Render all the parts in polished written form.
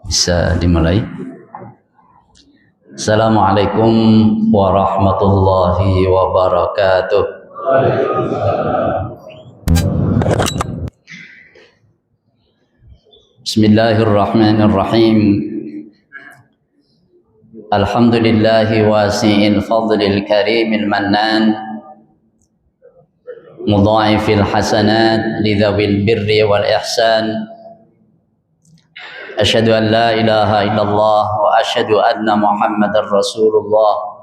Bisa dimulai. Assalamualaikum warahmatullahi wabarakatuh. Bismillahirrahmanirrahim. Alhamdulillahi wasi'il fadlil karimil mannan, mudha'ifil hasanat lidzawil birri wal ihsan. Asyhadu an la ilaha illallah wa asyhadu anna Muhammadar Rasulullah.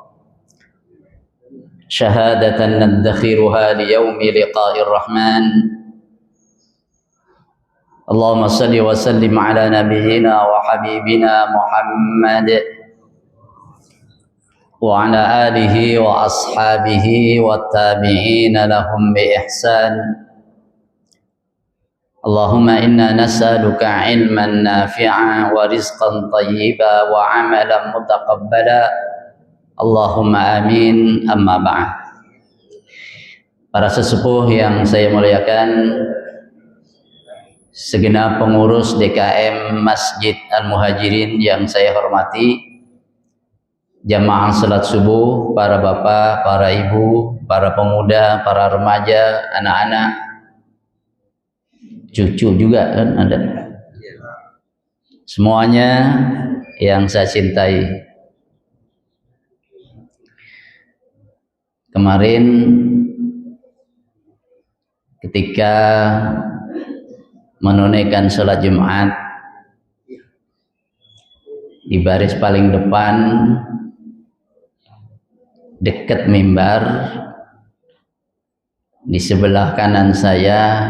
Syahadatan nadakhiruha liyaumi liqa'ir rahman. Allahumma salli wa sallim ala nabiyyina wa habibina Muhammad wa ala alihi wa ashabihi wa tabi'ina lahum bi ihsan. Allahumma inna nas'aluka ilman nafi'a wa rizqan tayyiba wa amalan mutaqabbala. Allahumma amin. Amma ba'd. Para sesepuh yang saya muliakan, segenap pengurus DKM Masjid Al-Muhajirin yang saya hormati, jamaah salat subuh, para bapak, para ibu, para pemuda, para remaja, anak-anak, cucu juga kan ada, semuanya yang saya cintai. Kemarin ketika menunaikan sholat Jumat di baris paling depan dekat mimbar, di sebelah kanan saya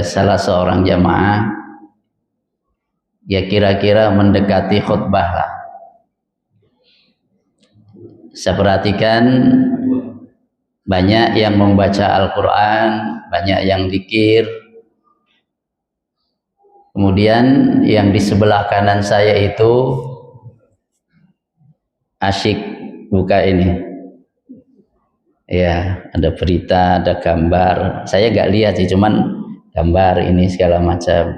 salah seorang jamaah, ya kira-kira mendekati khutbah lah. Saya perhatikan banyak yang membaca Al-Quran, banyak yang zikir. Kemudian yang di sebelah kanan saya itu asyik buka ini. Ya, ada berita, ada gambar. Saya nggak lihat sih, cuman gambar ini segala macam.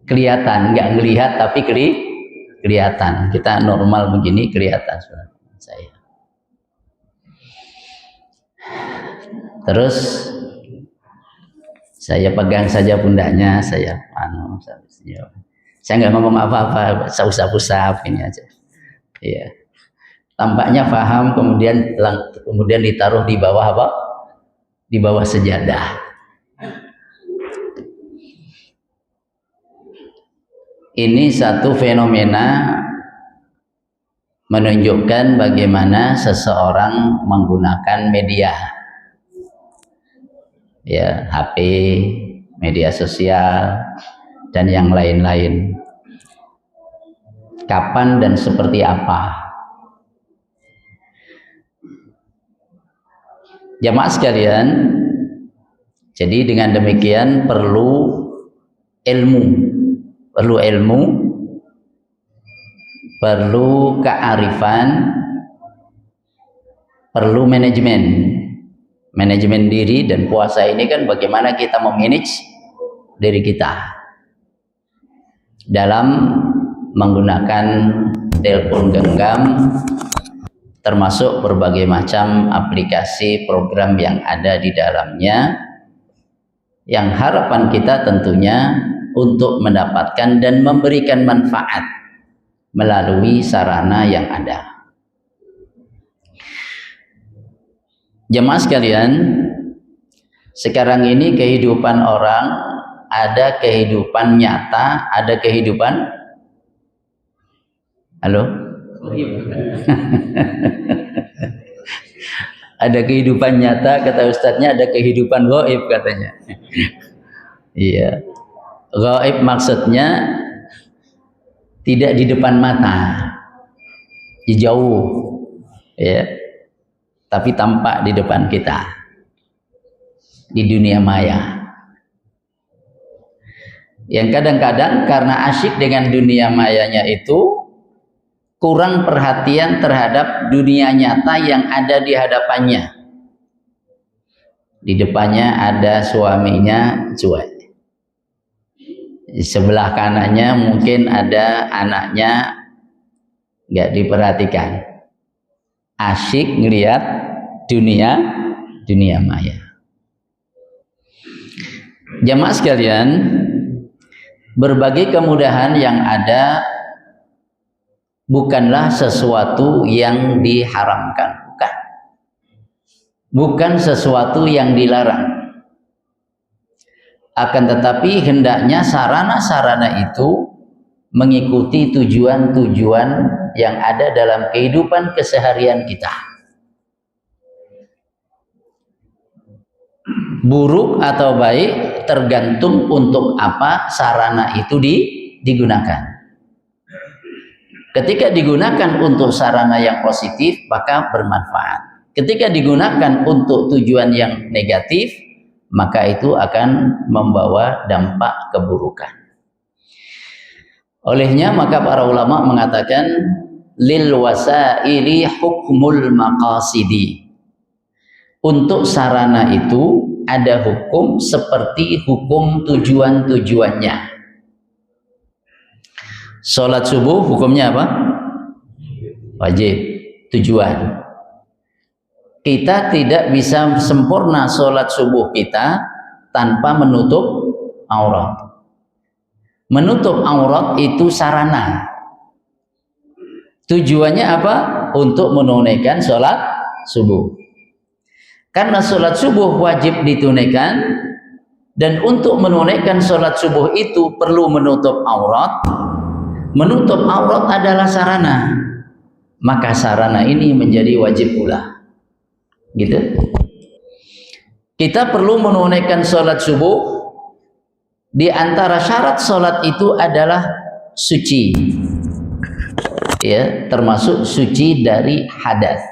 Kelihatan, nggak ngelihat tapi kelihatan. Kita normal begini kelihatan saya. Terus saya pegang saja pundaknya, saya nggak ngomong apa-apa, usap-usap ini aja. Iya. Tampaknya paham, kemudian ditaruh di bawah apa? Di bawah sejadah. Ini satu fenomena menunjukkan bagaimana seseorang menggunakan media, ya, HP, media sosial, dan yang lain-lain. Kapan dan seperti apa? Jamaah sekalian, jadi dengan demikian perlu ilmu, perlu kearifan, perlu manajemen diri. Dan puasa ini kan bagaimana kita memanage diri kita dalam menggunakan telepon genggam, termasuk berbagai macam aplikasi program yang ada di dalamnya, yang harapan kita tentunya untuk mendapatkan dan memberikan manfaat melalui sarana yang ada. Jemaah sekalian, sekarang ini kehidupan orang, ada kehidupan nyata, ada kehidupan ada kehidupan nyata, kata ustadznya, ada kehidupan gaib katanya. Iya, gaib maksudnya tidak di depan mata, jauh, ya, tapi tampak di depan kita di dunia maya. Yang kadang-kadang karena asyik dengan dunia mayanya itu, kurang perhatian terhadap dunia nyata yang ada di hadapannya. Di depannya ada suaminya cuek, di sebelah kanannya mungkin ada anaknya nggak diperhatikan, asyik ngelihat dunia maya. Jamaah sekalian, berbagai kemudahan yang ada bukanlah sesuatu yang diharamkan, bukan sesuatu yang dilarang. Akan tetapi hendaknya sarana-sarana itu mengikuti tujuan-tujuan yang ada dalam kehidupan keseharian kita. Buruk atau baik tergantung untuk apa sarana itu digunakan. Ketika digunakan untuk sarana yang positif, maka bermanfaat. Ketika digunakan untuk tujuan yang negatif, maka itu akan membawa dampak keburukan. Olehnya maka para ulama mengatakan lil wasaili hukmul maqasidi. Untuk sarana itu ada hukum seperti hukum tujuan-tujuannya. Sholat subuh hukumnya apa? Wajib. Tujuan. Kita tidak bisa sempurna sholat subuh kita tanpa menutup aurat. Menutup aurat itu sarana. Tujuannya apa? Untuk menunaikan sholat subuh. Karena sholat subuh wajib ditunaikan, dan untuk menunaikan sholat subuh itu perlu menutup aurat. Menutup aurat adalah sarana, maka sarana ini menjadi wajib pula. Gitu. Kita perlu menunaikan sholat subuh. Di antara syarat sholat itu adalah suci, ya, termasuk suci dari hadas.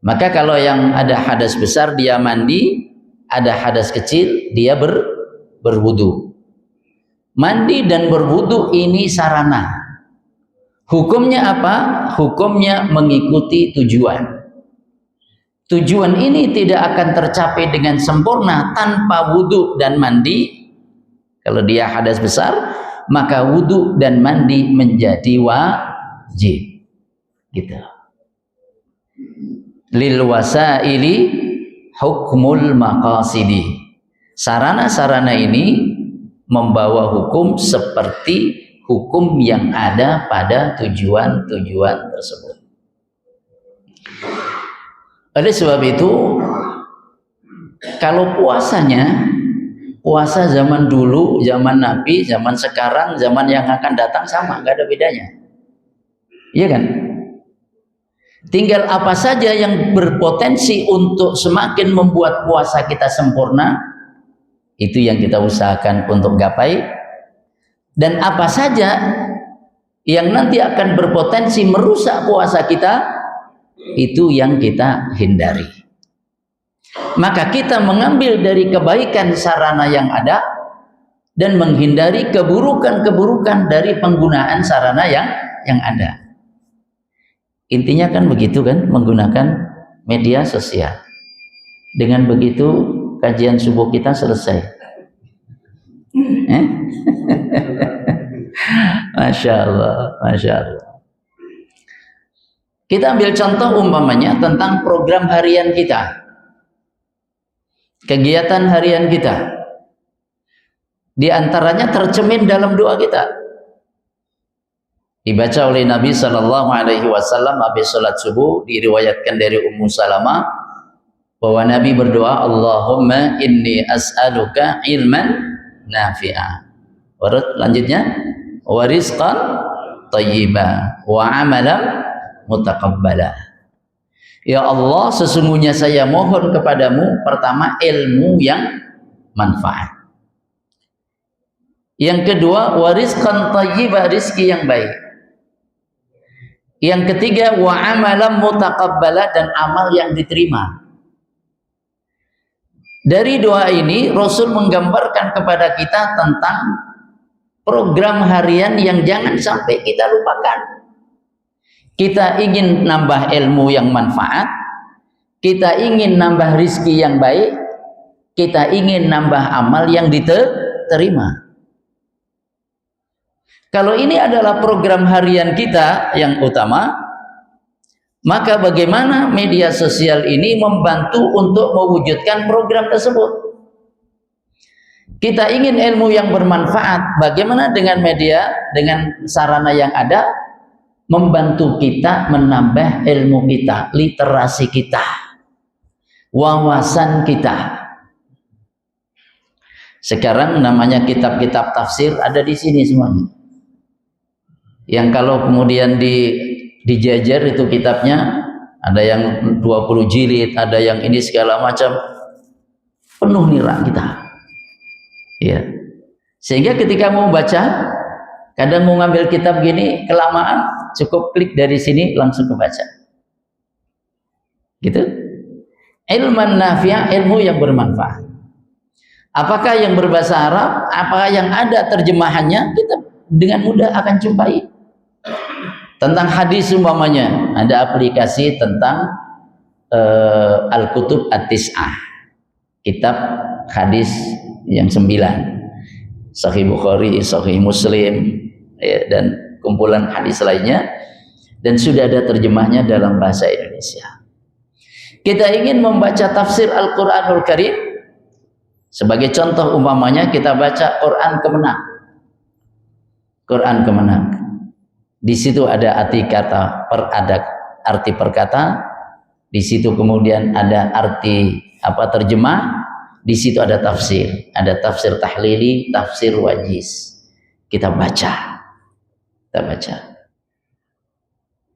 Maka kalau yang ada hadas besar dia mandi, ada hadas kecil dia berwudu. Mandi dan berwudu ini sarana. Hukumnya apa? Hukumnya mengikuti tujuan. Tujuan ini tidak akan tercapai dengan sempurna tanpa wudu dan mandi. Kalau dia hadas besar, maka wudu dan mandi menjadi wajib. Gitu. Lil wasaili hukmul maqasidi. Sarana-sarana ini membawa hukum seperti hukum yang ada pada tujuan-tujuan tersebut. Oleh sebab itu, kalau puasa zaman dulu, zaman Nabi, zaman sekarang, zaman yang akan datang sama, nggak ada bedanya. Iya kan? Tinggal apa saja yang berpotensi untuk semakin membuat puasa kita sempurna, itu yang kita usahakan untuk gapai. Dan apa saja yang nanti akan berpotensi merusak puasa kita, itu yang kita hindari. Maka kita mengambil dari kebaikan sarana yang ada dan menghindari keburukan-keburukan dari penggunaan sarana yang ada. Intinya kan begitu kan, menggunakan media sosial. Dengan begitu kajian subuh kita selesai. Masya Allah, Masya Allah. Kita ambil contoh umpamanya tentang program harian kita, kegiatan harian kita. Di antaranya tercemin dalam doa kita. Dibaca oleh Nabi Sallallahu Alaihi Wasallam habis sholat subuh, diriwayatkan dari Ummu Salamah bahwa Nabi berdoa, Allahumma inni as'aluka ilman nafi'a. Lanjutnya, wa rizqan thayyiba wa amalan mutaqabbala. Ya Allah, sesungguhnya saya mohon kepadamu, pertama ilmu yang manfaat. Yang kedua, warizqan thayyibah, rizki yang baik. Yang ketiga, wa amalan mutaqabbala, dan amal yang diterima. Dari doa ini Rasul menggambarkan kepada kita tentang program harian yang jangan sampai kita lupakan. Kita ingin nambah ilmu yang manfaat, kita ingin nambah rizki yang baik, kita ingin nambah amal yang diterima. Kalau ini adalah program harian kita yang utama, maka bagaimana media sosial ini membantu untuk mewujudkan program tersebut? Kita ingin ilmu yang bermanfaat, bagaimana dengan media, dengan sarana yang ada, membantu kita menambah ilmu kita, literasi kita, wawasan kita. Sekarang namanya kitab-kitab tafsir ada di sini semuanya. Yang kalau kemudian dijajar itu kitabnya, ada yang 20 jilid, ada yang ini segala macam, penuh nira kita. Ya. Sehingga ketika mau baca, kadang mau ngambil kitab gini kelamaan, cukup klik dari sini langsung kebaca. Gitu. Ilman nafi', ilmu yang bermanfaat. Apakah yang berbahasa Arab, apakah yang ada terjemahannya, kita dengan mudah akan jumpai. Tentang hadis umpamanya, ada aplikasi tentang Al-Kutub At-Tis'ah, kitab hadis yang 9, Sahih Bukhari, Sahih Muslim, ya, dan kumpulan hadis lainnya, dan sudah ada terjemahnya dalam bahasa Indonesia. Kita ingin membaca tafsir Al-Quranul Karim, sebagai contoh umpamanya kita baca Quran Kemenang. Quran Kemenang. Di situ ada arti kata, ada arti perkata, di situ kemudian ada arti terjemah, di situ ada tafsir tahlili, tafsir wajiz. Kita baca.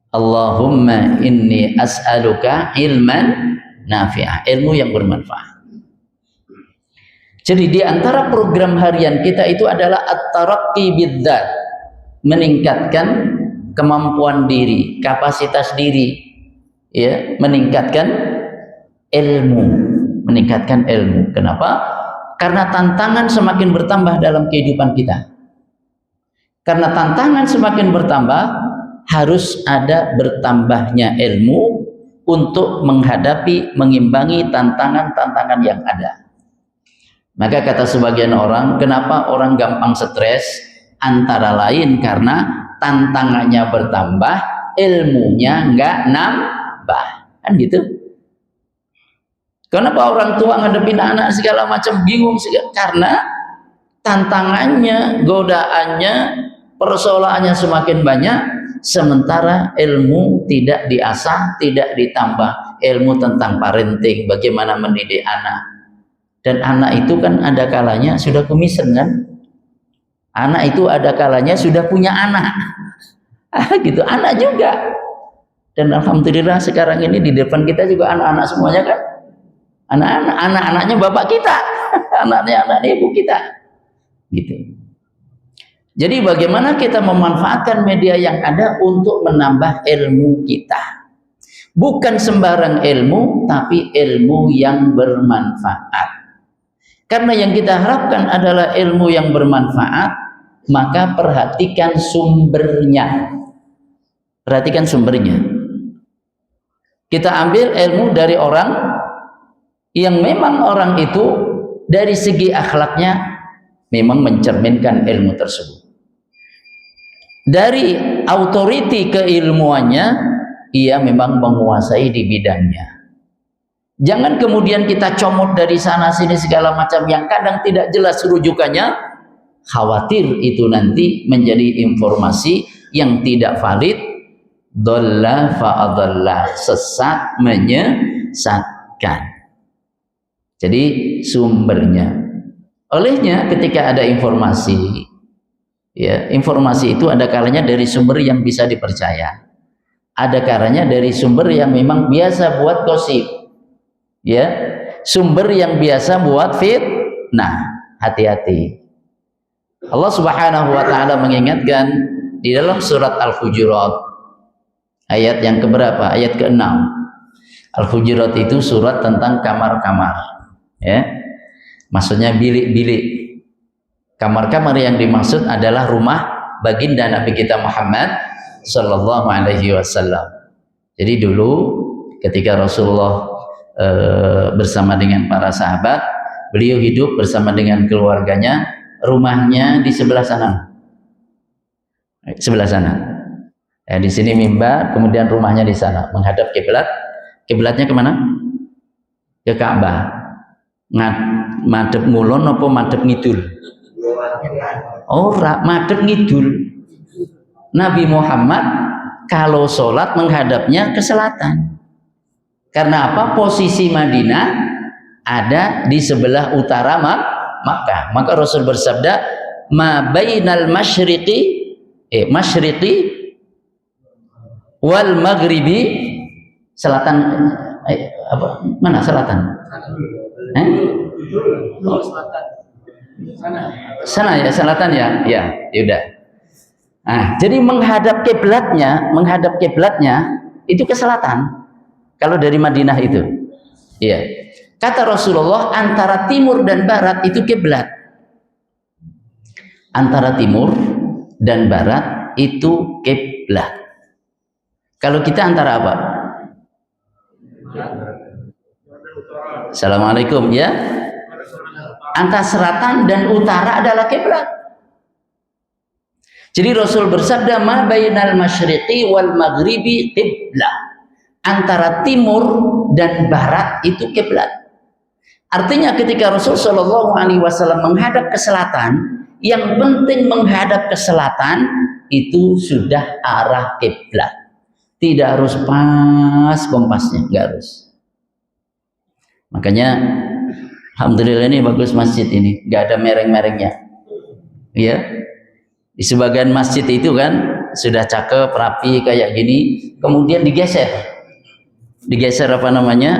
Allahumma inni as'aluka ilman nafi'ah, ilmu yang bermanfaat. Jadi di antara program harian kita itu adalah at-taraqqi bidzat, meningkatkan kemampuan diri, kapasitas diri, ya, meningkatkan ilmu. Kenapa? Karena tantangan semakin bertambah dalam kehidupan kita. Karena tantangan semakin bertambah, harus ada bertambahnya ilmu untuk menghadapi, mengimbangi tantangan-tantangan yang ada. Maka kata sebagian orang, kenapa orang gampang stres? Antara lain karena tantangannya bertambah, ilmunya enggak nambah. Kan gitu? Kenapa orang tua ngadepin anak segala macam bingung? Karena tantangannya, godaannya, persoalannya semakin banyak, sementara ilmu tidak diasah, tidak ditambah. Ilmu tentang parenting, bagaimana mendidik anak. Dan anak itu kan ada kalanya sudah kumisen kan? Anak itu ada kalanya sudah punya anak. Gitu, anak juga. Dan alhamdulillah sekarang ini di depan kita juga anak-anak semuanya kan? Anak-anaknya bapak kita, anaknya ibu kita, gitu. Jadi bagaimana kita memanfaatkan media yang ada untuk menambah ilmu kita, bukan sembarang ilmu, tapi ilmu yang bermanfaat. Karena yang kita harapkan adalah ilmu yang bermanfaat, maka perhatikan sumbernya. Perhatikan sumbernya. Kita ambil ilmu dari orang yang memang orang itu dari segi akhlaknya memang mencerminkan ilmu tersebut. Dari autoriti keilmuannya, ia memang menguasai di bidangnya. Jangan kemudian kita comot dari sana sini segala macam yang kadang tidak jelas rujukannya, khawatir itu nanti menjadi informasi yang tidak valid, dhalla fa'adhalla, sesat menyesatkan. Jadi sumbernya. Olehnya ketika ada informasi, ya, informasi itu ada kalanya dari sumber yang bisa dipercaya, ada kalanya dari sumber yang memang biasa buat gosip, ya, sumber yang biasa buat fitnah. Hati-hati. Allah Subhanahu wa taala mengingatkan di dalam surat Al-Hujurat ayat yang keberapa? Ayat ke-6. Al-Hujurat itu surat tentang kamar-kamar. Ya, maksudnya bilik-bilik. Kamar-kamar yang dimaksud adalah rumah baginda Nabi kita Muhammad Sallallahu Alaihi Wasallam. Jadi dulu ketika Rasulullah bersama dengan para sahabat, beliau hidup bersama dengan keluarganya, rumahnya di sebelah sana, sebelah sana. Di sini mimbar, kemudian rumahnya di sana, menghadap kiblat. Kiblatnya kemana? Ke Ka'bah. Madhep ngulon apa madhep ngidul? Ora, madhep ngidul. Nabi Muhammad kalau sholat menghadapnya ke selatan. Karena apa? Posisi Madinah ada di sebelah utara Makkah. Maka Rasul bersabda, ma bainal masyriqi wal maghribi, selatan apa? Mana selatan? Oh, sana ya, selatan ya. Ya, yaudah. Nah, jadi menghadap kiblatnya itu ke selatan. Kalau dari Madinah itu. Iya. Kata Rasulullah, antara timur dan barat itu kiblat. Antara timur dan barat itu kiblat. Kalau kita antara apa? Assalamualaikum ya. Antara selatan dan utara adalah kiblat. Jadi Rasul bersabda, ma bainal masyriqi wal maghribi qiblah. Antara timur dan barat itu kiblat. Artinya ketika Rasul Shallallahu Alaihi Wasallam menghadap ke selatan, yang penting menghadap ke selatan itu sudah arah kiblat. Tidak harus pas kompasnya, nggak harus. Makanya alhamdulillah ini bagus masjid ini, nggak ada mereng-merengnya. Ya. Di sebagian masjid itu kan sudah cakep, rapi kayak gini, kemudian digeser apa namanya,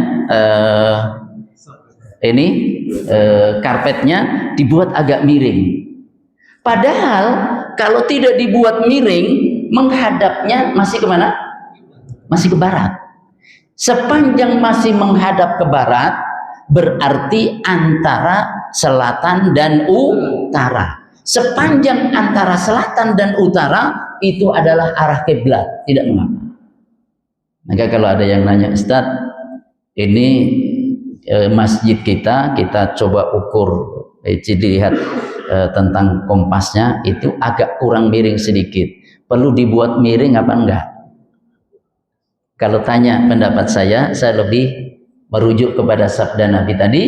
karpetnya dibuat agak miring. Padahal kalau tidak dibuat miring, menghadapnya masih kemana? Masih ke barat. Sepanjang masih menghadap ke barat, berarti antara selatan dan utara. Sepanjang antara selatan dan utara itu adalah arah kiblat, tidak mengapa. Maka kalau ada yang nanya, Ustaz, ini masjid kita coba ukur, dilihat tentang kompasnya itu agak kurang miring sedikit. Perlu dibuat miring apa enggak? Kalau tanya pendapat saya lebih merujuk kepada sabda Nabi tadi,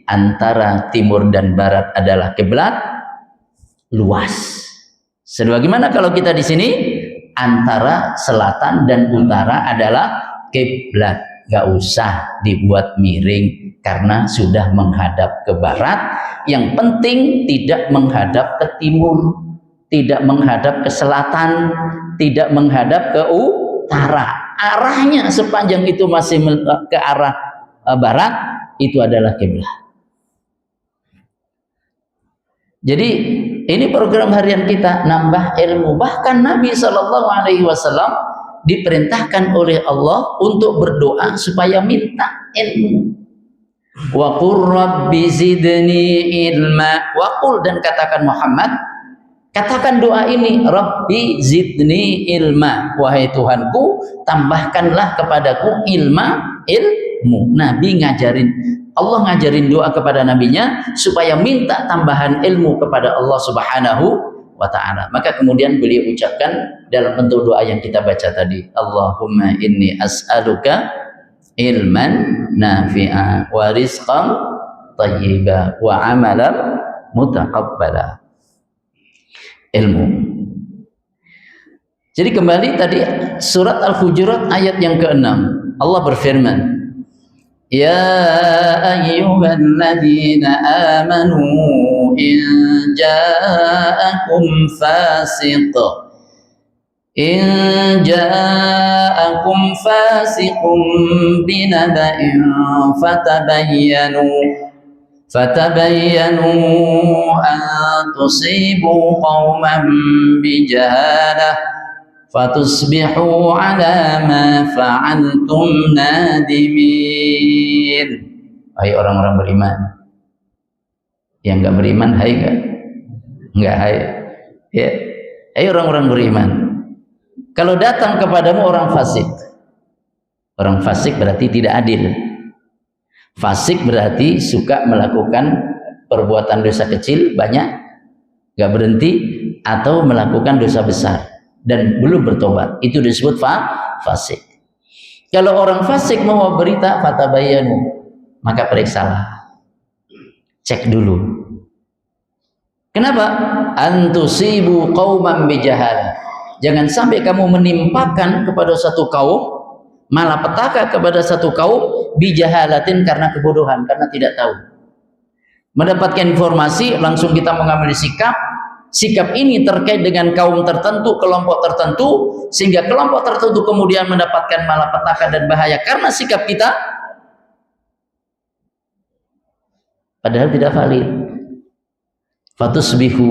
antara timur dan barat adalah kiblat. Luas. Sebagaimana kalau kita di sini antara selatan dan utara adalah kiblat, nggak usah dibuat miring karena sudah menghadap ke barat. Yang penting tidak menghadap ke timur, tidak menghadap ke selatan, tidak menghadap ke utara. Arahnya sepanjang itu masih ke arah barat, itu adalah kiblat. Jadi ini program harian kita, nambah ilmu. Bahkan Nabi Shallallahu Alaihi Wasallam diperintahkan oleh Allah untuk berdoa supaya minta ilmu. Wa qur rabbi zidni ilma. Wa qul, dan katakan Muhammad, katakan doa ini, Rabbi zidni ilma. Wahai Tuhanku, tambahkanlah kepadaku ilmu. Nabi ngajarin, Allah ngajarin doa kepada nabinya supaya minta tambahan ilmu kepada Allah Subhanahu wa ta'ala. Maka kemudian beliau ucapkan dalam bentuk doa yang kita baca tadi, Allahumma inni as'aluka ilman nafi'a wa rizqan thayyiba wa amalan mutaqabbala. Ilmu. Jadi kembali tadi surat Al-Hujurat ayat yang ke-6, Allah berfirman, Ya ayyuhalladzina amanu in ja'akum fasiqun binaba'in fatabayyanu an tusibu qauman bijahalah fatusbihu ala ma fa'altum nadimin. Hai orang-orang beriman. Yang enggak beriman, hai enggak? Enggak, hai. Ya. Hai orang-orang beriman. Kalau datang kepadamu orang fasik, orang fasik berarti tidak adil. Fasik berarti suka melakukan perbuatan dosa kecil banyak, gak berhenti, atau melakukan dosa besar dan belum bertobat. Itu disebut fasik. Kalau orang fasik mau berita fatabayanu, maka periksalah, cek dulu. Kenapa? Antusibu qauman bijahalah. Jangan sampai kamu menimpakan kepada satu kaum, malapetaka kepada satu kaum bijahalatin, karena kebodohan, karena tidak tahu. Mendapatkan informasi langsung kita mengambil sikap. Sikap ini terkait dengan kaum tertentu, kelompok tertentu, sehingga kelompok tertentu kemudian mendapatkan malapetaka dan bahaya karena sikap kita, padahal tidak valid. Fatusbihu,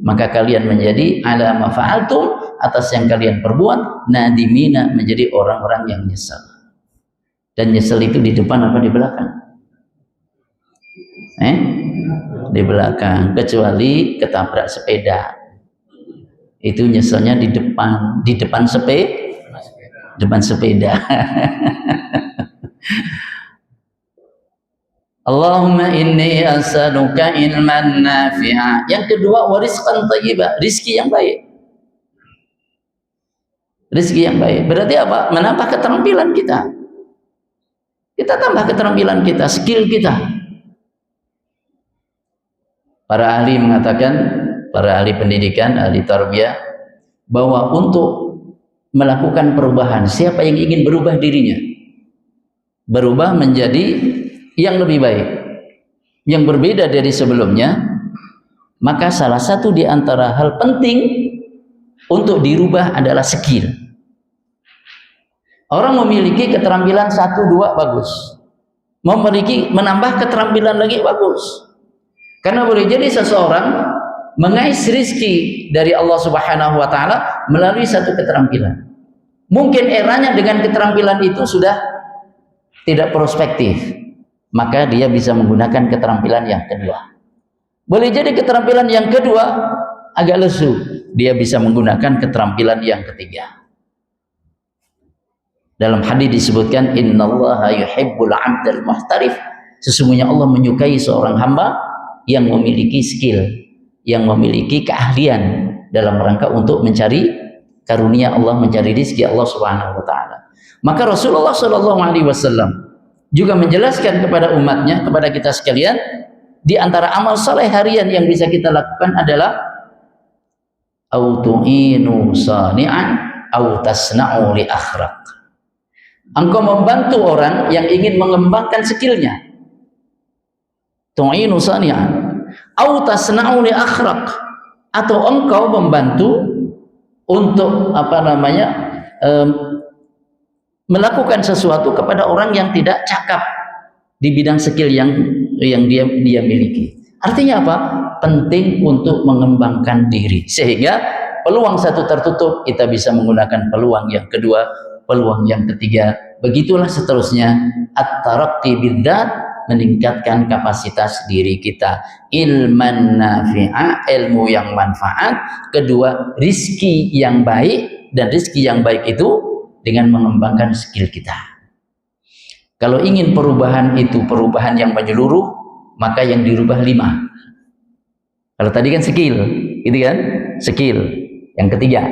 maka kalian menjadi ala ma fa'altum, atas yang kalian perbuat, nadimina, menjadi orang-orang yang nyesal. Dan nyesal itu di depan apa di belakang? Di belakang, kecuali ketabrak sepeda. Itu nyesalnya di depan sepeda. Allahumma inni as'aluka ilman nafi'a. Yang kedua, warizqan thayyibah, rizki yang baik. Rizki yang baik berarti apa? Menambah keterampilan kita. Kita tambah keterampilan kita, skill kita. Para ahli mengatakan, para ahli pendidikan, ahli tarbiyah, bahwa untuk melakukan perubahan, siapa yang ingin berubah dirinya, berubah menjadi yang lebih baik, yang berbeda dari sebelumnya, maka salah satu di antara hal penting untuk dirubah adalah skill. Orang memiliki keterampilan 1, 2 bagus, menambah keterampilan lagi bagus. Karena boleh jadi seseorang mengais rizki dari Allah Subhanahu wa Ta'ala melalui satu keterampilan. Mungkin eranya dengan keterampilan itu sudah tidak prospektif, maka dia bisa menggunakan keterampilan yang kedua. Boleh jadi keterampilan yang kedua agak lesu, dia bisa menggunakan keterampilan yang ketiga. Dalam hadis disebutkan, innallaha yuhibbul 'abdal muhtarif, sesungguhnya Allah menyukai seorang hamba yang memiliki skill, yang memiliki keahlian dalam rangka untuk mencari karunia Allah, mencari rezeki Allah Subhanahu wa Ta'ala. Maka Rasulullah Shallallahu Alaihi Wasallam juga menjelaskan kepada umatnya, kepada kita sekalian, di antara amal saleh harian yang bisa kita lakukan adalah autu'inu sani'an au tasna'u li akhraq. Engkau membantu orang yang ingin mengembangkan skillnya. Tu'inu sani'an au tasna'u li akhraq, atau engkau membantu untuk melakukan sesuatu kepada orang yang tidak cakap di bidang skill yang dia miliki. Artinya apa? Penting untuk mengembangkan diri, sehingga peluang satu tertutup, kita bisa menggunakan peluang yang kedua, peluang yang ketiga, begitulah seterusnya. At-taraqqi bidzat, meningkatkan kapasitas diri kita. Ilman nafi'a, ilmu yang manfaat. Kedua, rizki yang baik, dan rizki yang baik itu dengan mengembangkan skill kita. Kalau ingin perubahan itu perubahan yang menyeluruh, maka yang dirubah 5. Kalau tadi kan skill, gitu kan? Skill. Yang ketiga,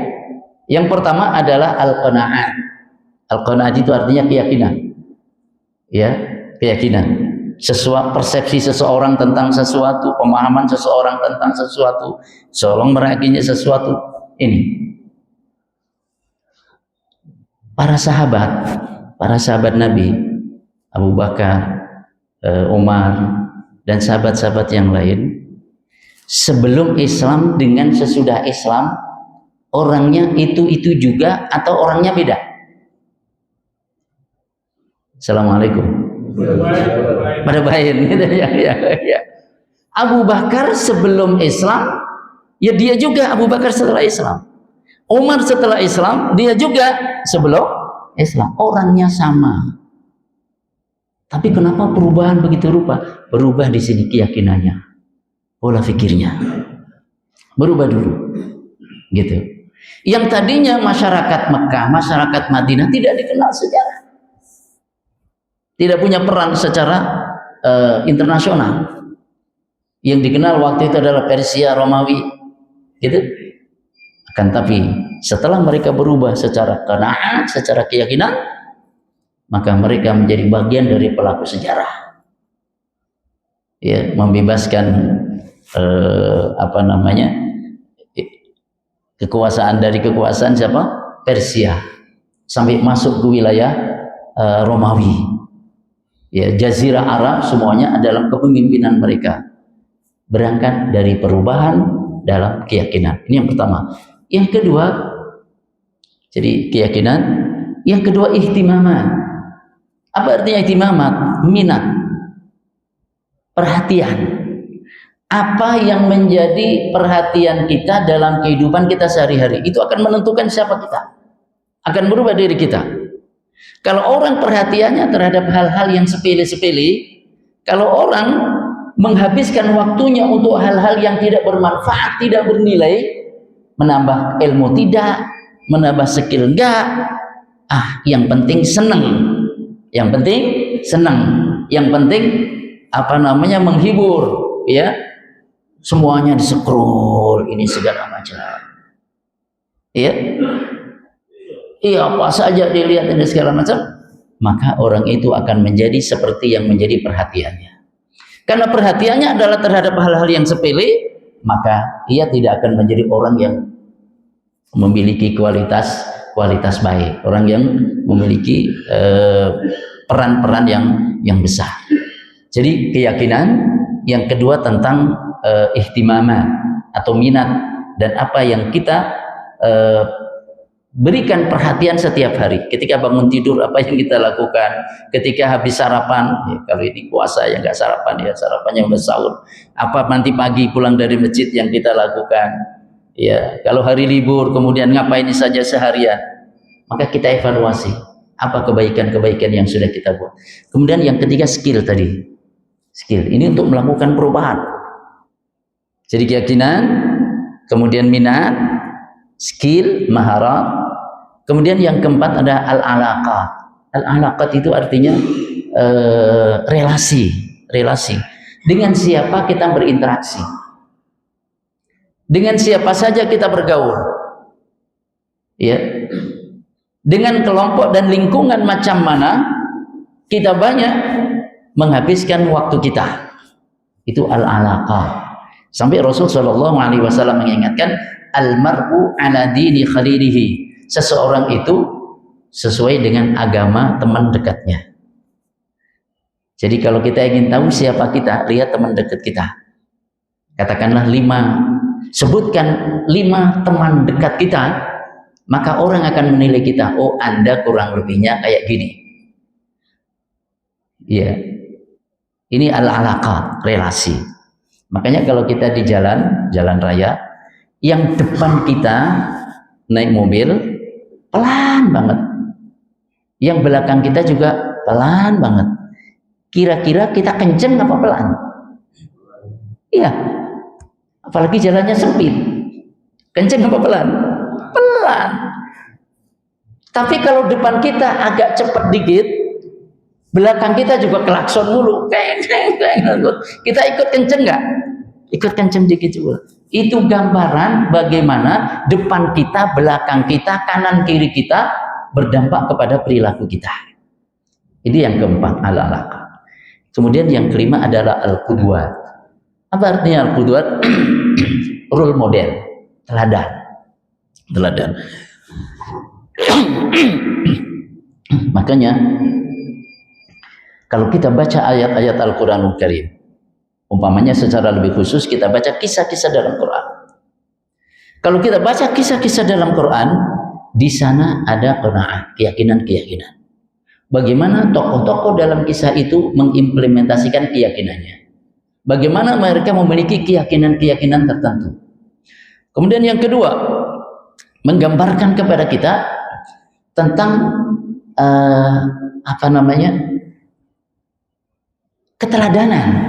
yang pertama adalah al-qanaah. Al-qanaah itu artinya keyakinan. Ya, keyakinan. Persepsi seseorang tentang sesuatu, pemahaman seseorang tentang sesuatu, seorang meraginya sesuatu. Ini para sahabat Nabi, Abu Bakar, Umar, dan sahabat-sahabat yang lain, sebelum Islam dengan sesudah Islam, orangnya itu juga atau orangnya beda? Assalamualaikum. Pada baik gitu ya. Abu Bakar sebelum Islam, ya dia juga Abu Bakar setelah Islam. Umar setelah Islam, dia juga sebelum Islam. Orangnya sama. Tapi kenapa perubahan begitu rupa? Berubah di sini keyakinannya, pola fikirnya. Berubah dulu. Gitu. Yang tadinya masyarakat Mekah, masyarakat Madinah tidak dikenal sejarah, tidak punya peran secara internasional. Yang dikenal waktu itu adalah Persia, Romawi, gitu. Akan tapi setelah mereka berubah secara qanaah, secara keyakinan, maka mereka menjadi bagian dari pelaku sejarah. Ya, membebaskan kekuasaan dari kekuasaan siapa? Persia, sampai masuk ke wilayah Romawi. Ya, Jazirah Arab semuanya dalam kepemimpinan mereka. Berangkat dari perubahan dalam keyakinan. Ini yang pertama. Yang kedua, jadi keyakinan. Yang kedua, ihtimamat. Apa artinya ihtimamat? Minat, perhatian. Apa yang menjadi perhatian kita dalam kehidupan kita sehari-hari, itu akan menentukan siapa kita, akan berubah diri kita. Kalau orang perhatiannya terhadap hal-hal yang sepele-sepele, kalau orang menghabiskan waktunya untuk hal-hal yang tidak bermanfaat, tidak bernilai, menambah ilmu tidak, menambah skill enggak, yang penting senang, yang penting senang, yang penting menghibur, ya, semuanya di-scroll ini segala macam, ya, apa saja dilihat ini segala macam, maka orang itu akan menjadi seperti yang menjadi perhatiannya. Karena perhatiannya adalah terhadap hal-hal yang sepele, maka ia tidak akan menjadi orang yang memiliki kualitas baik, orang yang memiliki peran-peran yang besar. Jadi keyakinan. Yang kedua tentang ihtimama atau minat, dan apa yang kita berikan perhatian setiap hari. Ketika bangun tidur, apa yang kita lakukan? Ketika habis sarapan, ya, kalau ini puasa ya nggak sarapan, ya sarapannya udah sahur. Apa nanti pagi pulang dari masjid yang kita lakukan? Ya, kalau hari libur kemudian ngapain saja seharian? Maka kita evaluasi apa kebaikan-kebaikan yang sudah kita buat. Kemudian yang ketiga, skill tadi. Skill ini untuk melakukan perubahan. Jadi keyakinan, kemudian minat, skill, maharat. Kemudian yang keempat ada al-alaqat. Al-alaqat itu artinya relasi. Dengan siapa kita berinteraksi, dengan siapa saja kita bergaul, ya, dengan kelompok dan lingkungan macam mana kita banyak menghabiskan waktu kita. Itu al-alaqat. Sampai Rasul Shallallahu Alaihi Wasallam mengingatkan, al-mar'u ala dini khalilihi. Seseorang itu sesuai dengan agama teman dekatnya. Jadi kalau kita ingin tahu siapa kita, lihat teman dekat kita. Katakanlah 5, sebutkan 5 teman dekat kita, maka orang akan menilai kita, oh Anda kurang lebihnya kayak gini. Ya, ini al-alaqat, relasi. Makanya kalau kita di jalan raya, yang depan kita naik mobil pelan banget, yang belakang kita juga pelan banget. Kira-kira kita kenceng apa pelan? Iya, apalagi jalannya sempit, kenceng apa pelan? Pelan. Tapi kalau depan kita agak cepat dikit, belakang kita juga klakson mulu, kita ikut kenceng nggak? Ikut kenceng dikit juga. Itu gambaran bagaimana depan kita, belakang kita, kanan kiri kita berdampak kepada perilaku kita. Ini yang keempat, al-alaqah. Kemudian yang kelima adalah al-qudwat. Apa artinya al-qudwat? Role model, teladan. Makanya kalau kita baca ayat-ayat Al-Quranul Karim, umpamanya secara lebih khusus kita baca kisah-kisah dalam Quran. Kalau kita baca kisah-kisah dalam Quran, di sana ada qanaah, keyakinan-keyakinan. Bagaimana tokoh-tokoh dalam kisah itu mengimplementasikan keyakinannya. Bagaimana mereka memiliki keyakinan-keyakinan tertentu. Kemudian yang kedua, menggambarkan kepada kita tentang keteladanan.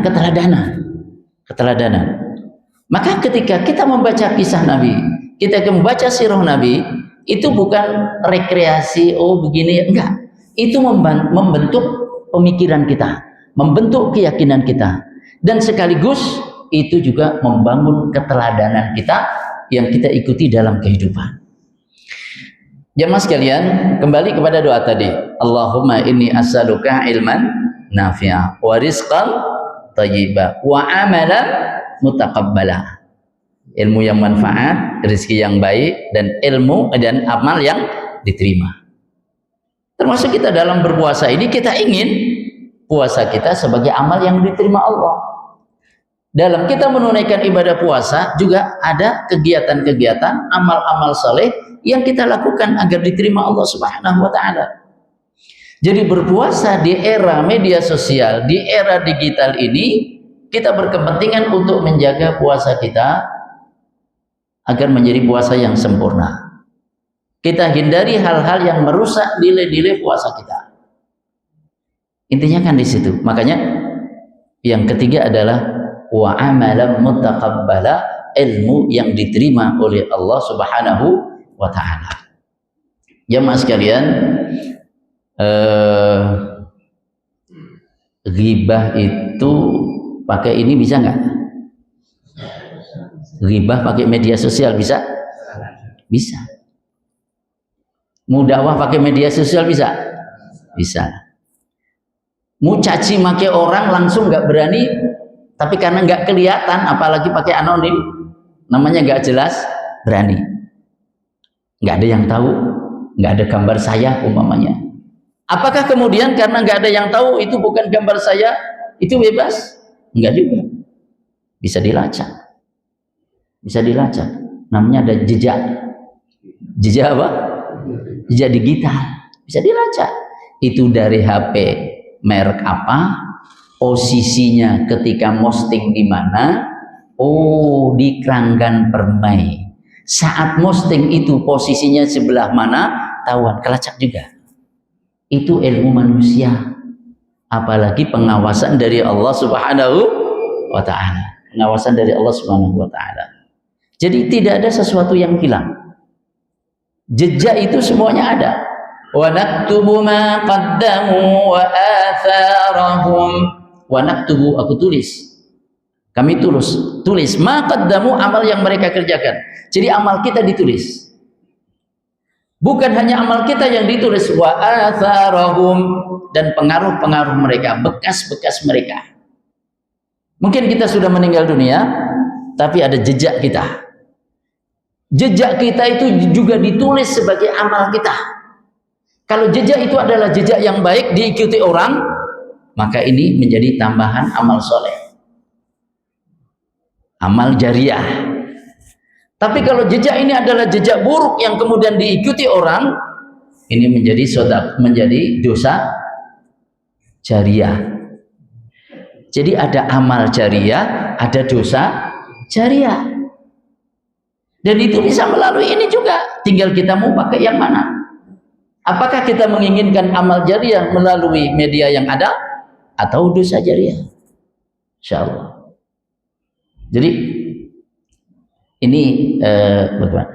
Maka ketika kita membaca kisah Nabi kita membaca sirah Nabi, itu bukan rekreasi, oh begini, enggak. Itu membentuk pemikiran kita, membentuk keyakinan kita, dan sekaligus itu juga membangun keteladanan kita yang kita ikuti dalam kehidupan. Jemaah sekalian, kembali kepada doa tadi. Allahumma inni as'aluka ilman nafi'a wa rizqan thayyiba wa amalan mutaqabbala. Ilmu yang manfaat, rezeki yang baik, dan ilmu dan amal yang diterima. Termasuk kita dalam berpuasa ini, kita ingin puasa kita sebagai amal yang diterima Allah. Dalam kita menunaikan ibadah puasa juga ada kegiatan-kegiatan, amal-amal saleh yang kita lakukan agar diterima Allah Subhanahu wa taala. Jadi berpuasa di era media sosial, di era digital ini, kita berkepentingan untuk menjaga puasa kita agar menjadi puasa yang sempurna. Kita hindari hal-hal yang merusak nilai-nilai puasa kita. Intinya kan di situ. Makanya yang ketiga adalah wa amalan mutaqabbala, ilmu yang diterima oleh Allah Subhanahu wa taala. Jemaah sekalian, ghibah itu pakai ini bisa nggak? Ghibah pakai media sosial bisa? Bisa. Mau dakwah pakai media sosial bisa? Bisa. Mau caci maki orang langsung nggak berani, tapi karena nggak kelihatan, apalagi pakai anonim, namanya nggak jelas, berani. Nggak ada yang tahu, nggak ada gambar saya umpamanya. Apakah kemudian karena nggak ada yang tahu itu bukan gambar saya, itu bebas? Enggak juga. Bisa dilacak. Bisa dilacak. Namanya ada jejak. Jejak apa? Jejak digital. Bisa dilacak. Itu dari HP merek apa, posisinya ketika posting di mana, oh di Keranggan Permai. Saat posting itu posisinya sebelah mana, tahuan, kelacak juga. Itu ilmu manusia. Apalagi pengawasan dari Allah Subhanahu wa taala. Pengawasan dari Allah Subhanahu wa taala. Jadi tidak ada sesuatu yang hilang. Jejak itu semuanya ada. Wa naktubu ma qaddamu wa atharahum. Wa naktubu, aku tulis. Kami tulis ma qaddamu, amal yang mereka kerjakan. Jadi amal kita ditulis. Bukan hanya amal kita yang ditulis, wa atharahum, dan pengaruh-pengaruh mereka, bekas-bekas mereka. Mungkin kita sudah meninggal dunia, tapi ada jejak kita. Jejak kita itu juga ditulis sebagai amal kita. Kalau jejak itu adalah jejak yang baik, diikuti orang, maka ini menjadi tambahan amal soleh, amal jariah. Tapi kalau jejak ini adalah jejak buruk yang kemudian diikuti orang, ini menjadi dosa jariah. Jadi ada amal jariah, ada dosa jariah. Dan itu bisa melalui ini juga. Tinggal kita mau pakai yang mana. Apakah kita menginginkan amal jariah melalui media yang ada, atau dosa jariah? Insyaallah. Jadi ini bagaimana?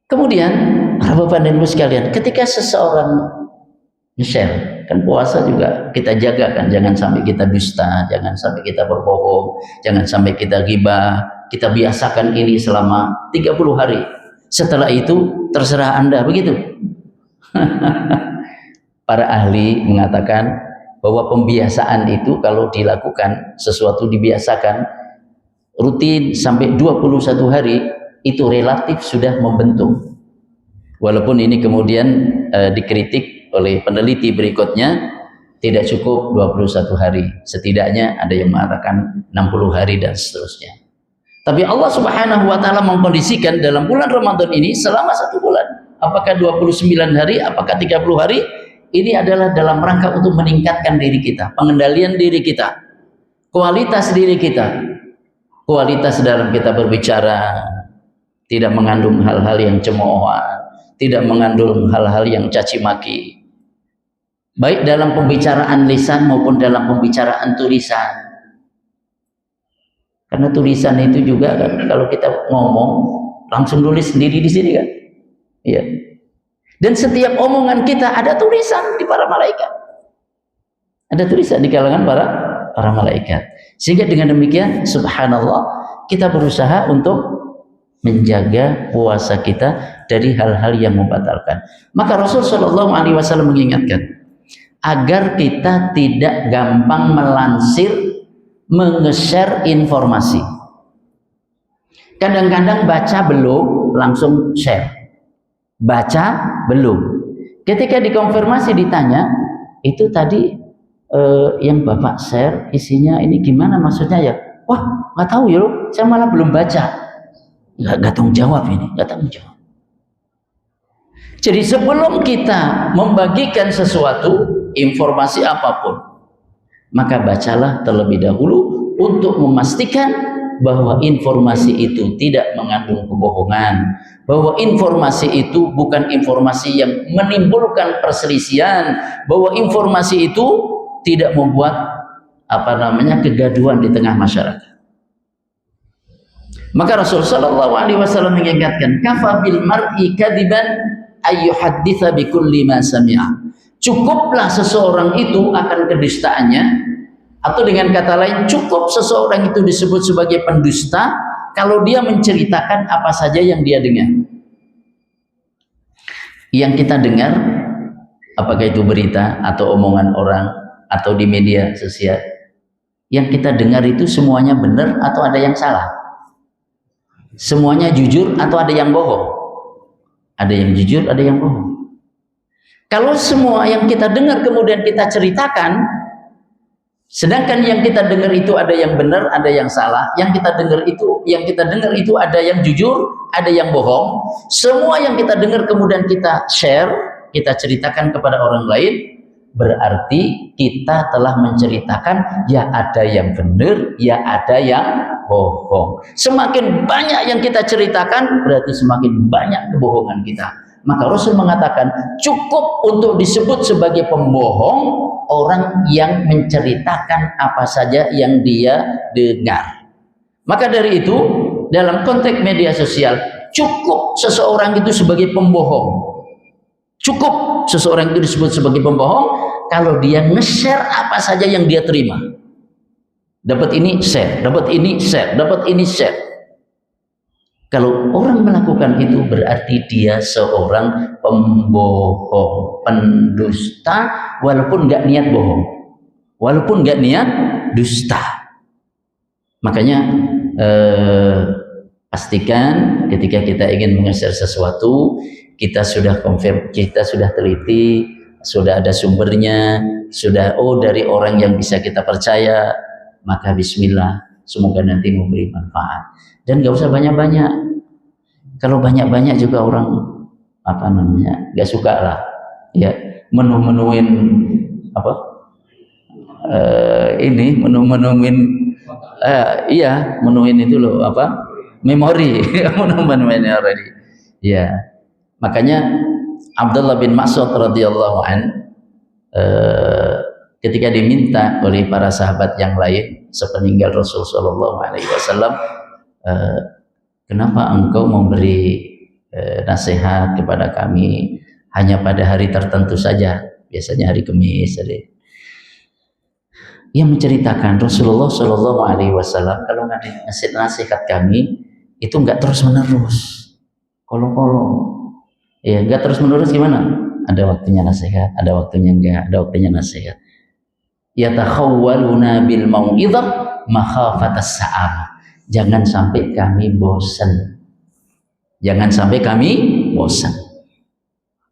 Kemudian para bapak dan ibu sekalian, ketika seseorang nge-share, kan puasa juga kita jaga kan, jangan sampai kita dusta, jangan sampai kita berbohong, jangan sampai kita ghibah. Kita biasakan ini selama 30 hari. Setelah itu terserah Anda, begitu. Para ahli mengatakan bahwa pembiasaan itu kalau dilakukan, sesuatu dibiasakan rutin sampai 21 hari, itu relatif sudah membentuk. Walaupun ini kemudian dikritik oleh peneliti berikutnya, tidak cukup 21 hari. Setidaknya ada yang mengatakan 60 hari dan seterusnya. Tapi Allah Subhanahu wa taala mengkondisikan dalam bulan Ramadan ini selama 1 bulan. Apakah 29 hari, apakah 30 hari? Ini adalah dalam rangka untuk meningkatkan diri kita, pengendalian diri kita, kualitas diri kita. Kualitas dalam kita berbicara, tidak mengandung hal-hal yang cemoohan, tidak mengandung hal-hal yang caci maki. Baik dalam pembicaraan lisan maupun dalam pembicaraan tulisan. Karena tulisan itu juga kan, kalau kita ngomong langsung nulis sendiri di sini kan? Iya. Dan setiap omongan kita ada tulisan di para malaikat. Ada tulisan di kalangan para malaikat. Sehingga dengan demikian, subhanallah, kita berusaha untuk menjaga puasa kita dari hal-hal yang membatalkan. Maka Rasul Shallallahu Alaihi Wasallam mengingatkan agar kita tidak gampang melansir, menge-share informasi. Kadang-kadang baca belum langsung share. Baca belum. Ketika dikonfirmasi ditanya, itu tadi yang Bapak share isinya ini gimana maksudnya ya? Wah, nggak tahu ya, saya malah belum baca. Nggak tanggung jawab ini, nggak tanggung jawab. Jadi sebelum kita membagikan sesuatu, informasi apapun, maka bacalah terlebih dahulu untuk memastikan bahwa informasi itu tidak mengandung kebohongan, bahwa informasi itu bukan informasi yang menimbulkan perselisihan, bahwa informasi itu tidak membuat kegaduhan di tengah masyarakat. Maka Rasulullah Shallallahu Alaihi Wasallam mengingatkan, kafa bil mar'i kadiban ayyuhadditsa bi kulli ma sami'a. Cukuplah seseorang itu akan kedustaannya, atau dengan kata lain, cukup seseorang itu disebut sebagai pendusta kalau dia menceritakan apa saja yang dia dengar. Yang kita dengar, apakah itu berita atau omongan orang atau di media sosial, yang kita dengar itu semuanya benar atau ada yang salah? Semuanya jujur atau ada yang bohong? Ada yang jujur, ada yang bohong. Kalau semua yang kita dengar kemudian kita ceritakan, sedangkan yang kita dengar itu ada yang benar, ada yang salah. Yang kita dengar itu ada yang jujur, ada yang bohong. Semua yang kita dengar kemudian kita share, kita ceritakan kepada orang lain, berarti kita telah menceritakan ya ada yang benar, ya ada yang bohong. Semakin banyak yang kita ceritakan, berarti semakin banyak kebohongan kita. Maka Rasul mengatakan cukup untuk disebut sebagai pembohong orang yang menceritakan apa saja yang dia dengar. Maka dari itu, dalam konteks media sosial, cukup seseorang itu sebagai pembohong. Cukup seseorang itu disebut sebagai pembohong kalau dia nge-share apa saja yang dia terima. Dapat ini share, dapat ini share, dapat ini share. Kalau orang melakukan itu berarti dia seorang pembohong, pendusta, walaupun nggak niat bohong, walaupun nggak niat dusta. Makanya pastikan ketika kita ingin meng-share sesuatu, kita sudah confirm, kita sudah teliti, sudah ada sumbernya, sudah dari orang yang bisa kita percaya, maka bismillah, semoga nanti memberi manfaat. Dan gak usah banyak-banyak. Kalau banyak-banyak juga orang gak suka lah, ya menu-menuin menuin itu loh memori, menuin memori. Ya, makanya Abdullah bin Mas'ud radhiyallahu an ketika diminta oleh para sahabat yang lain sepeninggal Rasul sallallahu alaihi wasallam, kenapa engkau memberi nasihat kepada kami hanya pada hari tertentu saja, biasanya hari Kamis. Yang menceritakan Rasulullah sallallahu alaihi wasallam kalau ngasih nasihat kami itu enggak terus menerus, kolong-kolong. Ya, enggak terus menerus gimana? Ada waktunya nasihat, ada waktunya enggak, ada waktunya nasihat. Yatakhawwaluna bil mau'izah makhafatas sa'am. Jangan sampai kami bosan. Jangan sampai kami bosan.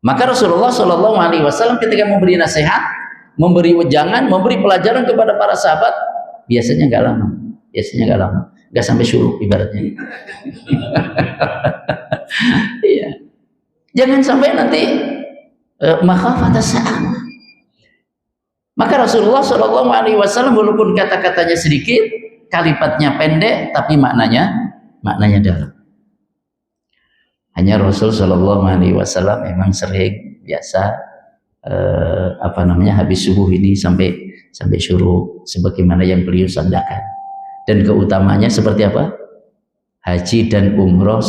Maka Rasulullah Shallallahu Alaihi Wasallam ketika memberi nasihat, memberi wejangan, memberi pelajaran kepada para sahabat, biasanya enggak lama. Biasanya enggak lama. Enggak sampai syuruk ibaratnya. Iya. Jangan sampai nanti makhafatas sa'am. Maka Rasulullah Shallallahu Alaihi Wasallam walaupun kata-katanya sedikit, kalimatnya pendek, tapi maknanya dalam. Hanya Rasul Shallallahu Alaihi Wasallam memang sering biasa habis subuh ini sampai syuruk, sebagaimana yang beliau sabdakan. Dan keutamanya seperti apa? Haji dan umroh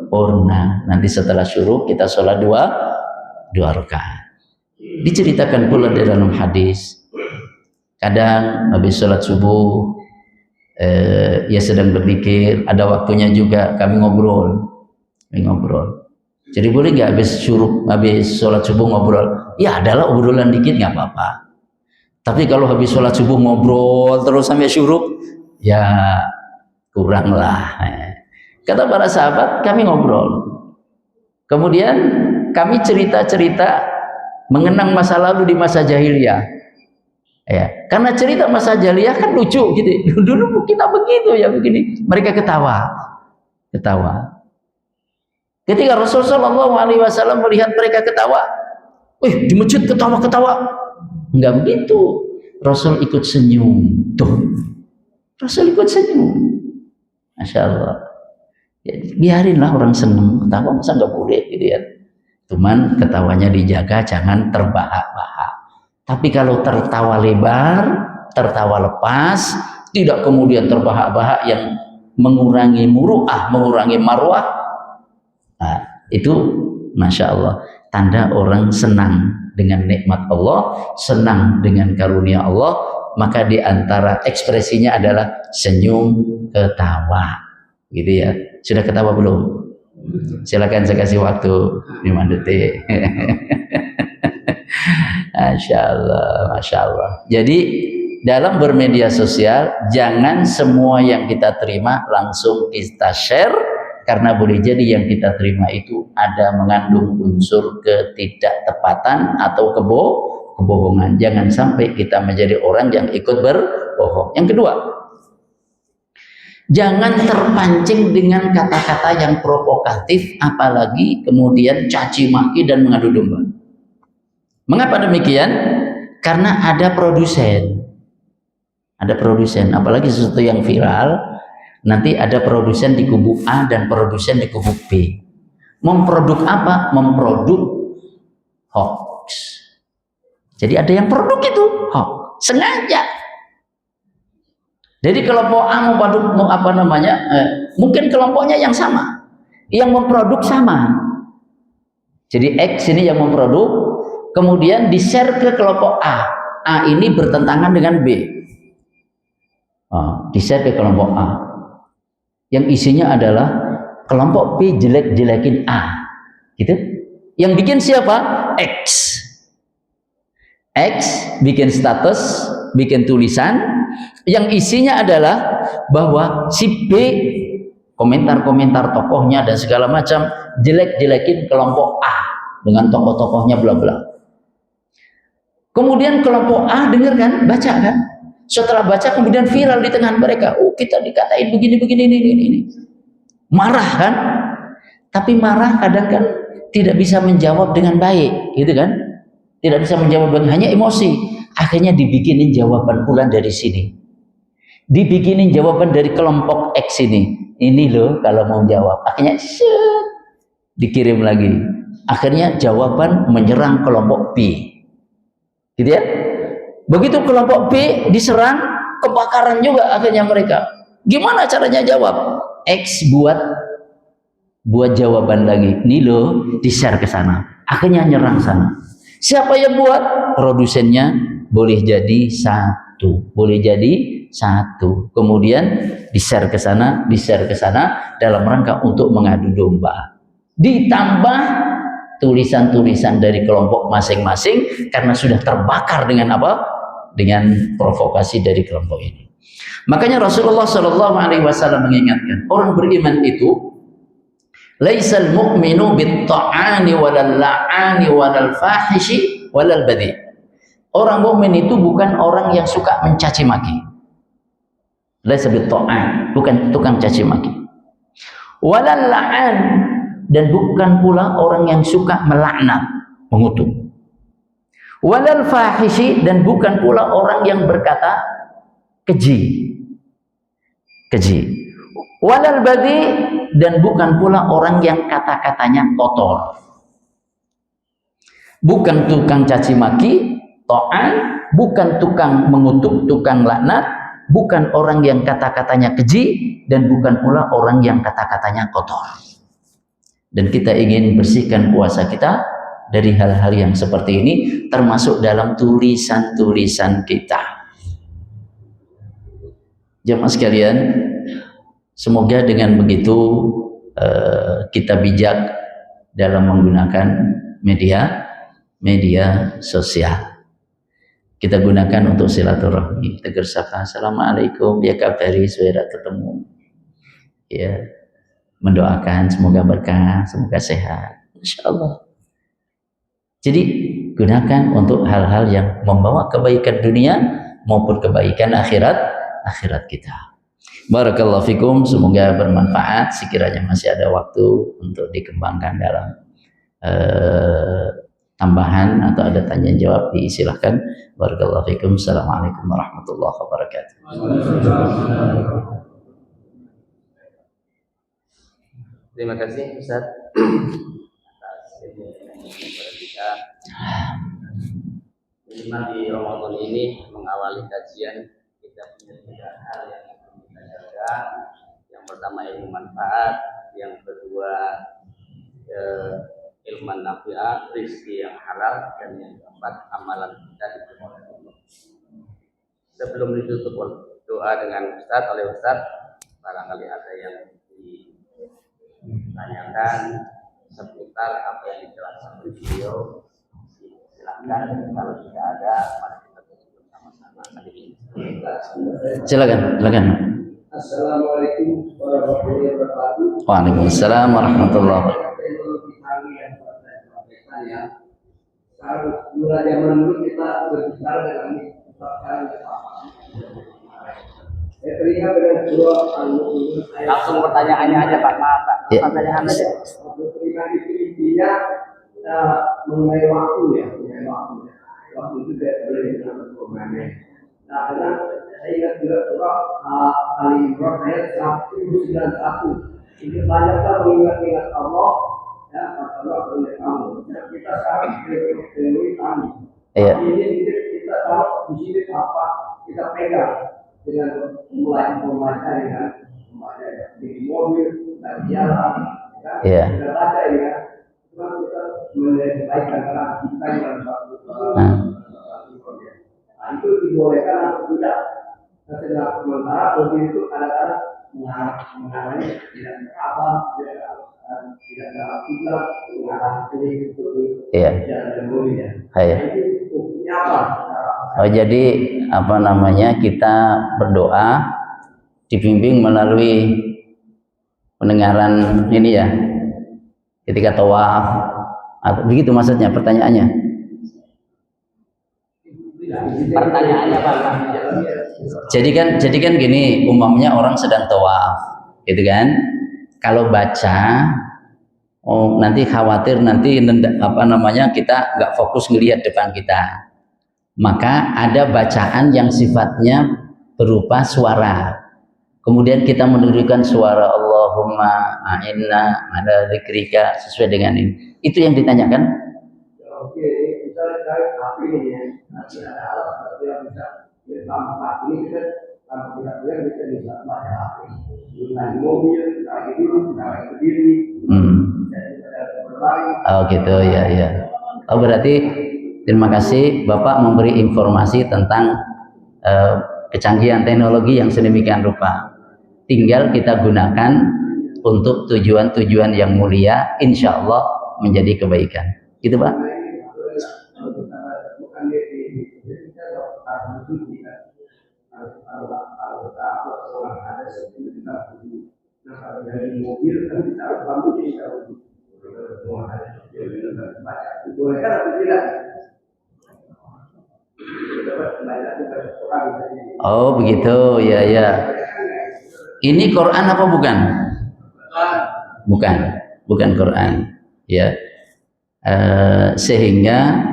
sempurna. Nanti setelah syuruk kita sholat dua rakaat. Diceritakan pula di dalam hadis, kadang habis sholat subuh ya sedang berpikir, ada waktunya juga kami ngobrol. Jadi boleh nggak habis sholat subuh ngobrol? Ya adalah obrolan dikit nggak apa-apa. Tapi kalau habis sholat subuh ngobrol terus sampai syuruk, ya kurang lah. Kata para sahabat, kami ngobrol. Kemudian kami cerita-cerita mengenang masa lalu di masa jahiliyah. Ya, karena cerita masa jahiliyah kan lucu gitu. Dulu kita begitu ya begini. Mereka ketawa. Ketika Rasulullah SAW melihat mereka ketawa, di masjid ketawa-ketawa. Enggak begitu. Rasul ikut senyum. Rasul ikut senyum. Masya Allah. Ya, biarinlah orang senang ketawa, masa nggak boleh gitu ya. Cuman ketawanya dijaga, jangan terbahak-bahak. Tapi kalau tertawa lebar, tertawa lepas, tidak kemudian terbahak-bahak yang mengurangi muru'ah, mengurangi marwah, nah, itu Masya Allah, tanda orang senang dengan nikmat Allah, senang dengan karunia Allah, maka di antara ekspresinya adalah senyum, ketawa, gitu ya. Sudah ketawa belum? Silakan saya kasih waktu 5 detik. Masya Allah. Jadi dalam bermedia sosial, jangan semua yang kita terima langsung kita share, karena boleh jadi yang kita terima itu ada mengandung unsur ketidaktepatan atau kebohongan. Jangan sampai kita menjadi orang yang ikut berbohong. Yang kedua, jangan terpancing dengan kata-kata yang provokatif, apalagi kemudian caci maki dan mengadu domba. Mengapa demikian? Karena ada produsen, apalagi sesuatu yang viral, nanti ada produsen di kubu A dan produsen di kubu B. Memproduk apa? Memproduk hoax. Jadi ada yang produk itu hoax, sengaja. Jadi kelompok A mungkin kelompoknya yang sama, yang memproduk sama. Jadi X ini yang memproduk, kemudian di-share ke kelompok A. A ini bertentangan dengan B. Di-share ke kelompok A. Yang isinya adalah kelompok B jelek-jelekin A. Gitu. Yang bikin siapa? X. X bikin status, bikin tulisan, yang isinya adalah bahwa si B komentar-komentar tokohnya dan segala macam jelek-jelekin kelompok A dengan tokoh-tokohnya bla bla. Kemudian kelompok A dengar kan, baca kan. Setelah baca kemudian viral di tengah mereka. Kita dikatain begini ini. Marah kan? Tapi marah kadang kan tidak bisa menjawab dengan baik, gitu kan? Tidak bisa menjawab dengan hanya emosi. Akhirnya dibikinin jawaban pula dari sini. Dibikinin jawaban dari kelompok X ini. Ini loh kalau mau jawab. Akhirnya dikirim lagi. Akhirnya jawaban menyerang kelompok B. Gitu ya. Begitu kelompok B diserang, kebakaran juga akhirnya mereka. Gimana caranya jawab? X buat jawaban lagi. Ini loh, di-share ke sana. Akhirnya nyerang sana. Siapa yang buat? Produsennya boleh jadi satu. Kemudian di-share ke sana dalam rangka untuk mengadu domba. Ditambah tulisan-tulisan dari kelompok masing-masing karena sudah terbakar dengan apa? Dengan provokasi dari kelompok ini. Makanya Rasulullah SAW mengingatkan, orang beriman itu laisal mu'minu bit-ta'ani walal la'ani walal fahishi walal badi. Orang mukmin itu bukan orang yang suka mencaci maki. Laisa bit-ta'an, bukan tukang caci maki. Walal la'an, dan bukan pula orang yang suka melaknat, mengutuk. Walal fahishi, dan bukan pula orang yang berkata keji. Walal badi, dan bukan pula orang yang kata-katanya kotor. Bukan tukang caci maki, ta'an, bukan tukang mengutuk, tukang laknat, bukan orang yang kata-katanya keji, dan bukan pula orang yang kata-katanya kotor. Dan kita ingin bersihkan puasa kita dari hal-hal yang seperti ini, termasuk dalam tulisan-tulisan kita. Jemaah sekalian, semoga dengan begitu kita bijak dalam menggunakan media sosial. Kita gunakan untuk silaturahmi, tegur sapa, assalamualaikum, ya kabari, sudah ketemu, ya, mendoakan semoga berkah, semoga sehat, insyaallah. Jadi gunakan untuk hal-hal yang membawa kebaikan dunia maupun kebaikan akhirat kita. Barakallahu fikum, semoga bermanfaat. Sekiranya masih ada waktu untuk dikembangkan dalam tambahan atau ada tanya jawab, disilahkan. Barakallahu fikum. Assalamualaikum warahmatullahi wabarakatuh. Terima kasih Ustaz atas ilmu kepada kita. Minimal di Ramadan ini mengawali kajian kita punya 3 hal yang kita jaga. Yang pertama ilmu manfaat, yang kedua ilmu nafi'ah, rezeki yang halal, dan yang keempat amalan kita diterima oleh Allah. Sebelum ditutup doa dengan Ustaz, oleh Ustaz, barangkali ada yang ditanyakan seputar apa yang dijelaskan beliau, silakan. Kalau tidak ada, mari kita tutup sama-sama kali ini. Silakan. Assalamualaikum warahmatullahi wabarakatuh. Waalaikumsalam warahmatullahi wabarakatuh. Mulai zaman dulu kita berbicara dengan sekarang saya teringat dengan surah Al-Mulk. Langsung pertanyaannya aja Pak, maaf Pak. Ya. Pertanyaan aja. Teringat itu intinya mengenai waktu ya, waktu itu tidak boleh dilakukan permanen. Nah, karena saya ingat juga surah Al-Imran ayat 191. Ini banyaklah mengingat-ingat Allah. Ya, Allah oleh kamu. Kita sekarang melalui kami. Iya. Ini kita tahu di sini apa kita pegang dengan mulai informasi dengan di mobil dan jalan. Iya. Kita baca ya. Cuma kita menyesuaikan karena kita yang satu. Nah, itu dibolehkan atau tidak? Setelah sementara mobil itu kadang-kadang mengalami tidak apa, tidak ada aktivitas, mengarah ke itu. Iya. Iya. Oh, jadi apa namanya, kita berdoa dibimbing melalui pendengaran ini ya, ketika tawaf, atau begitu maksudnya pertanyaannya? Pertanyaannya Pak. Jadi kan gini, umpamanya orang sedang tawaf, gitu kan? Kalau baca, nanti khawatir nanti apa namanya, kita nggak fokus ngelihat depan kita. Maka ada bacaan yang sifatnya berupa suara. Kemudian kita menunjukkan suara Allahumma a'inna ala dzikrika sesuai dengan ini. Itu yang ditanyakan. Oke, kita lihat api ini ya. Nanti ada alat yang bisa ditambah ini kita tanpa kita lihat kita bisa baca api. Naik mobil, naik dulu, naik berdiri. Oh gitu ya. Oh berarti terima kasih Bapak memberi informasi tentang kecanggihan teknologi yang sedemikian rupa. Tinggal kita gunakan untuk tujuan-tujuan yang mulia, insya Allah menjadi kebaikan. Gitu Pak? Oh begitu, ya. Ini Quran apa bukan? Bukan Quran, ya. Sehingga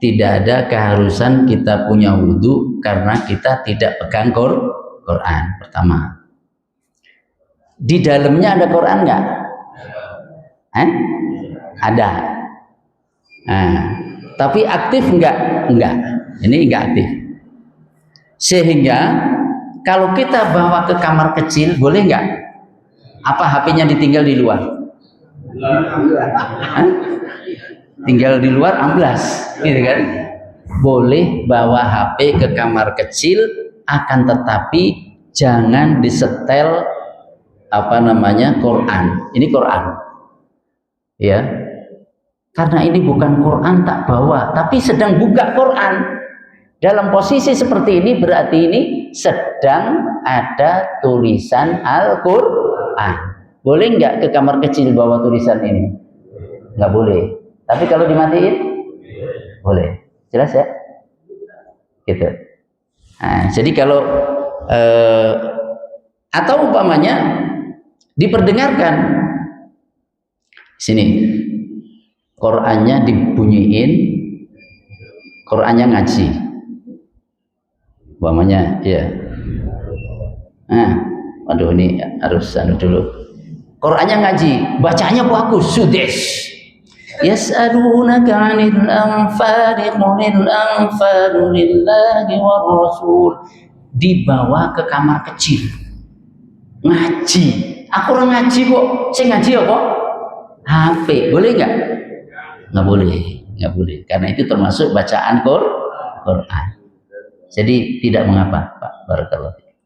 tidak ada keharusan kita punya wudhu karena kita tidak pegang Quran. Pertama, di dalamnya ada Quran nggak? Ada. Nah, tapi aktif enggak? Ini enggak aktif. Sehingga kalau kita bawa ke kamar kecil boleh enggak? Apa HP-nya ditinggal di luar? Hah? Tinggal di luar amblas, gitu kan? Boleh bawa HP ke kamar kecil, akan tetapi jangan disetel Quran. Ini Quran, ya. Karena ini bukan Quran tak bawa, tapi sedang buka Quran. Dalam posisi seperti ini berarti ini sedang ada tulisan Al-Quran. Boleh nggak ke kamar kecil bawa tulisan ini? Nggak boleh. Tapi kalau dimatiin, boleh. Jelas ya? Gitu. Nah, jadi kalau atau umpamanya diperdengarkan, sini Qurannya dibunyiin, Qurannya ngaji. Umpamanya, ya. Nah, waduh ini harus dulu. Qurannya ngaji, bacanya bagus, sudes. Yas'alunaka 'anil anfali qulil anfalu lillahi war rasul. Dibawa ke kamar kecil. Ngaji. Aku orang ngaji kok. Saya ngaji apa? HP. Boleh enggak? Enggak boleh. Enggak boleh. Karena itu termasuk bacaan Quran. Jadi tidak mengapa, Pak. Barakallahu fiik.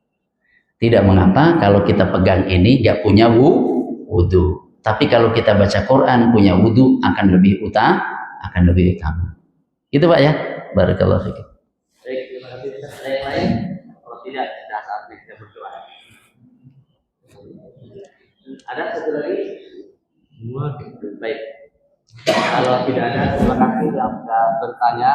Tidak mengapa kalau kita pegang ini enggak punya wudu. Tapi kalau kita baca Quran punya wudu akan lebih utama. Itu Pak ya. Barakallahu fiik. Baik, terima kasih. Ada yang lain? Kalau tidak, sudah saatnya kita berdoa. Ada satu lagi? Baik. Kalau tidak ada, terima kasih yang sudah bertanya.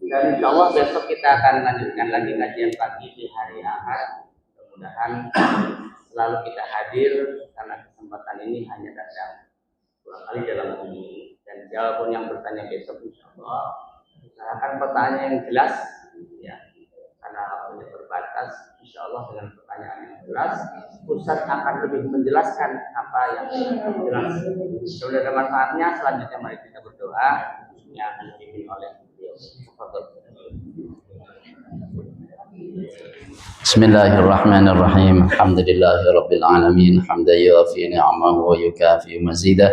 Dan insya Allah besok kita akan lanjutkan lagi kajian pagi di hari Ahad. Mudah-mudahan selalu kita hadir karena kesempatan ini hanya datang dua kali dalam ini. Dan siapapun yang bertanya besok insya Allah usahakan pertanyaan yang jelas, ya, karena waktunya terbatas. Insya Allah dengan pertanyaan yang jelas, Ustaz akan lebih menjelaskan apa yang jelas. Sudah ada manfaatnya. Selanjutnya mari kita berdoa yang akan dipimpin oleh beliau. Bismillahirrahmanirrahim. Alhamdulillahirabbil alamin. Hamdan yuwafi ni'amahu wa yukafi mazidah.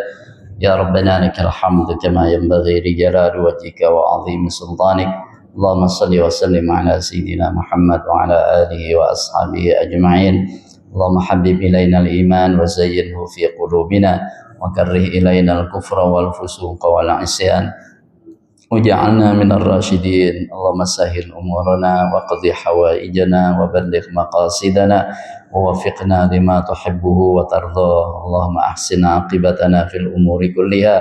Ya Rabbana lakal hamdu kama yanbaghi li jalali wajhika wa 'azimi sultanik. Allahumma shalli wa sallim ala sayyidina Muhammad wa ala alihi wa ashabihi ajma'in. Allahumma habbib ilaina al-iman wa zayyinhu fi qulubina wa karrih ilaina al-kufra wal fusuqa wal 'isyan. وجعلنا من الراشدين اللهم سهل أمورنا وقضي حوائجنا وبلغ مقاصدنا ووفقنا لما تحبه وترضاه اللهم أحسن عاقبتنا في الأمور كلها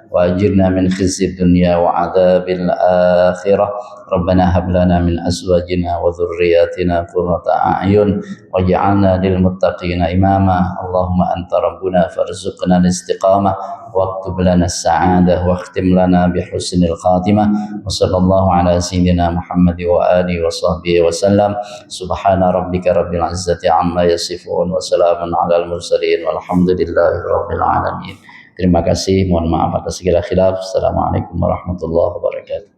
وأجرنا من خزي الدنيا وعذاب الآخرة ربنا هب لنا من أزواجنا وذرياتنا قرة أعين واجعلنا للمتقين إماما اللهم أنت ربنا فارزقنا الاستقامة واكتب لنا السعادة واختم لنا بحسن الخاتمة وصلى الله على سيدنا محمد وآله وصحبه وسلم سبحان ربك رب العزة عما يصفون وسلام على المرسلين والحمد لله رب العالمين. Terima kasih, mohon maaf atas segala khilaf. Assalamualaikum warahmatullahi wabarakatuh.